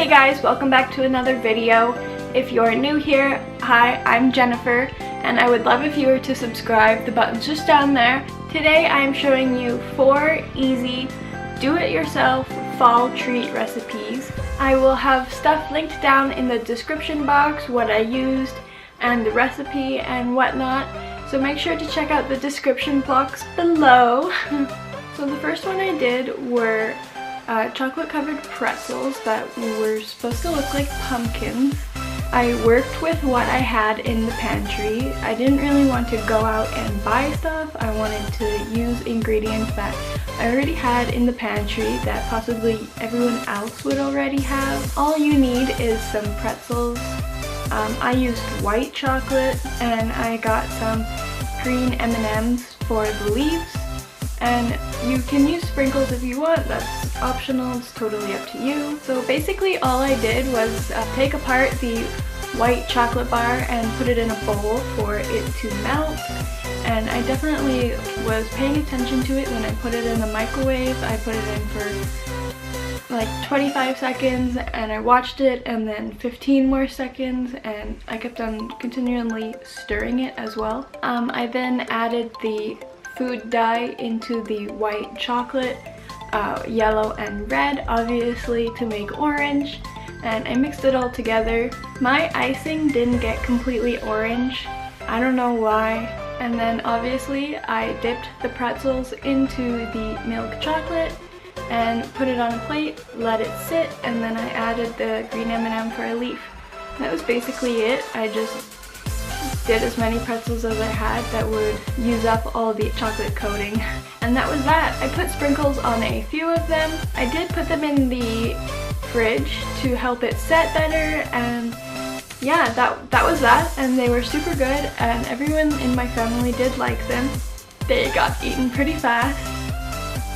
Hey guys, welcome back to another video. If you're new here, hi, I'm Jennifer, and I would love if you were to subscribe. The button's just down there. Today I'm showing you 4 easy do-it-yourself fall treat recipes. I will have stuff linked down in the description box, what I used, and the recipe and whatnot. So make sure to check out the description box below. So the first one I did were chocolate covered pretzels that were supposed to look like pumpkins. I worked with what I had in the pantry. I didn't really want to go out and buy stuff. I wanted to use ingredients that I already had in the pantry that possibly everyone else would already have. All you need is some pretzels. I used white chocolate and I got some green M&Ms for the leaves. And you can use sprinkles if you want, that's optional, it's totally up to you. So basically all I did was take apart the white chocolate bar and put it in a bowl for it to melt. And I definitely was paying attention to it when I put it in the microwave. I put it in for like 25 seconds and I watched it, and then 15 more seconds, and I kept on continually stirring it as well. I then added the food dye into the white chocolate, yellow and red obviously to make orange, and I mixed it all together. My icing didn't get completely orange, I don't know why. And then obviously I dipped the pretzels into the milk chocolate and put it on a plate, let it sit, and then I added the green M&M for a leaf. That was basically it. I just did as many pretzels as I had that would use up all the chocolate coating. And that was that. I put sprinkles on a few of them. I did put them in the fridge to help it set better, and yeah, that was that. And they were super good and everyone in my family did like them. They got eaten pretty fast,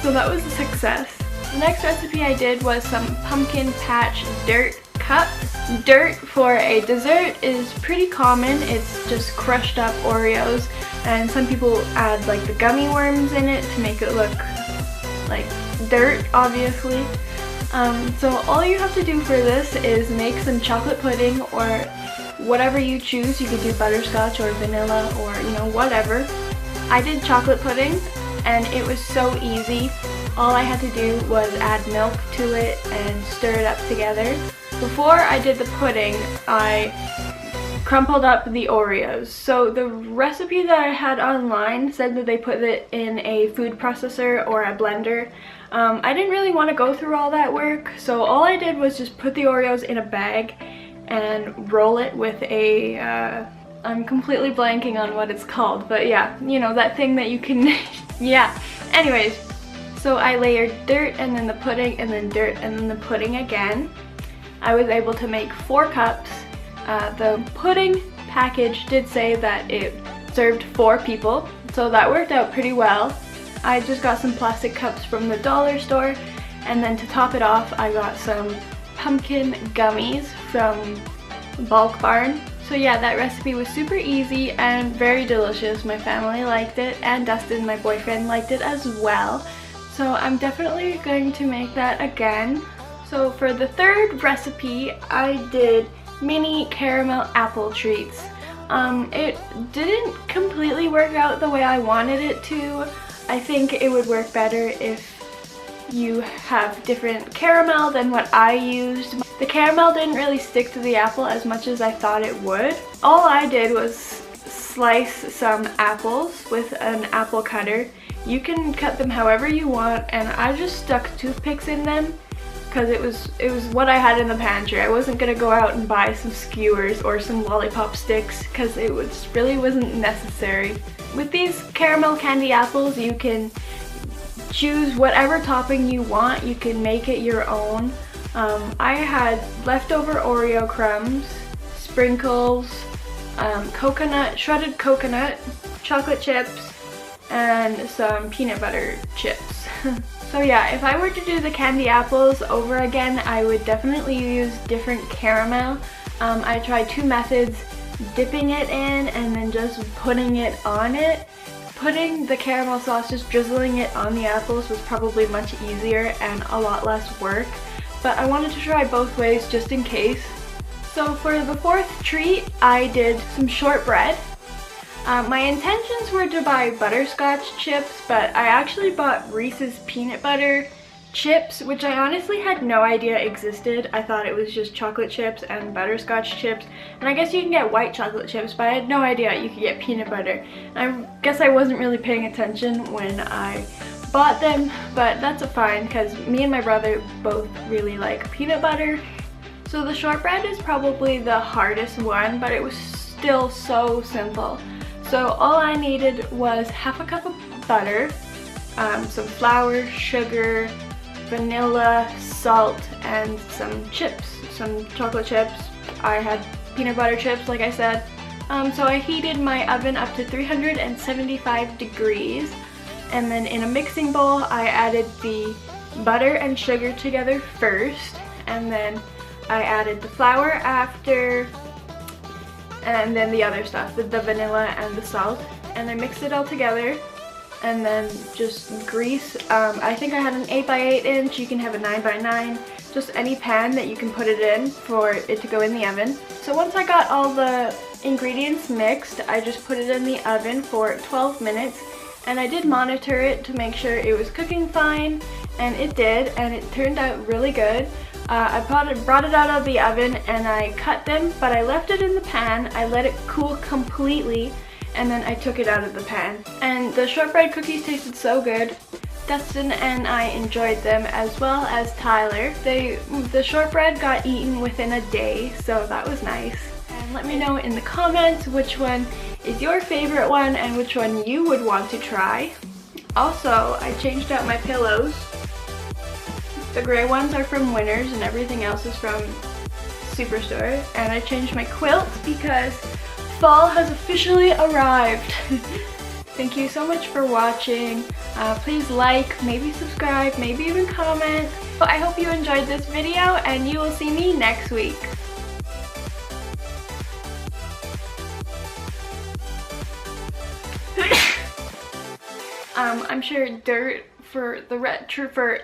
so that was a success. The next recipe I did was some pumpkin patch dirt cups. Dirt for a dessert is pretty common. It's just crushed up Oreos, and some people add like the gummy worms in it to make it look like dirt, obviously. So all you have to do for this is make some chocolate pudding or whatever you choose. You could do butterscotch or vanilla or, you know, whatever. I did chocolate pudding and it was so easy. All I had to do was add milk to it and stir it up together. Before I did the pudding, I crumpled up the Oreos. So the recipe that I had online said that they put it in a food processor or a blender. I didn't really want to go through all that work, so all I did was just put the Oreos in a bag and roll it with a, I'm completely blanking on what it's called, but yeah, you know, that thing that you can, yeah. Anyways, so I layered dirt and then the pudding and then dirt and then the pudding again. I was able to make 4 cups. The pudding package did say that it served 4 people, so that worked out pretty well. I just got some plastic cups from the dollar store, and then to top it off I got some pumpkin gummies from Bulk Barn. So yeah, that recipe was super easy and very delicious. My family liked it, and Dustin, my boyfriend, liked it as well. So I'm definitely going to make that again. So for the third recipe, I did mini caramel apple treats. It didn't completely work out the way I wanted it to. I think it would work better if you have different caramel than what I used. The caramel didn't really stick to the apple as much as I thought it would. All I did was slice some apples with an apple cutter. You can cut them however you want, and I just stuck toothpicks in them because it was what I had in the pantry. I wasn't gonna go out and buy some skewers or some lollipop sticks because it really wasn't necessary. With these caramel candy apples, you can choose whatever topping you want. You can make it your own. I had leftover Oreo crumbs, sprinkles, shredded coconut, chocolate chips, and some peanut butter chips. So yeah, if I were to do the candy apples over again, I would definitely use different caramel. I tried 2 methods, dipping it in and then just putting it on it. Putting the caramel sauce, just drizzling it on the apples was probably much easier and a lot less work. but I wanted to try both ways just in case. So for the fourth treat, I did some shortbread. My intentions were to buy butterscotch chips, but I actually bought Reese's peanut butter chips, which I honestly had no idea existed. I thought it was just chocolate chips and butterscotch chips, and I guess you can get white chocolate chips, but I had no idea you could get peanut butter. I guess I wasn't really paying attention when I bought them, but that's fine because me and my brother both really like peanut butter. So the shortbread is probably the hardest one, but it was still so simple. So all I needed was half a cup of butter, some flour, sugar, vanilla, salt, and some chips, some chocolate chips. I had peanut butter chips, like I said. So I heated my oven up to 375 degrees, and then in a mixing bowl I added the butter and sugar together first, and then I added the flour after, and then the other stuff, the vanilla and the salt, and I mixed it all together. And then just grease. I think I had an 8x8 inch, you can have a 9x9, just any pan that you can put it in for it to go in the oven. So once I got all the ingredients mixed, I just put it in the oven for 12 minutes, and I did monitor it to make sure it was cooking fine, and it did, and it turned out really good. I brought it out of the oven and I cut them, but I left it in the pan. I let it cool completely, and then I took it out of the pan. And the shortbread cookies tasted so good. Dustin and I enjoyed them, as well as Tyler. The shortbread got eaten within a day, so that was nice. And let me know in the comments which one is your favorite one and which one you would want to try. Also, I changed out my pillows. The gray ones are from Winners and everything else is from Superstore. And I changed my quilt because fall has officially arrived. Thank you so much for watching. Please like, maybe subscribe, maybe even comment. But I hope you enjoyed this video, and you will see me next week. I'm sure dirt for the retro for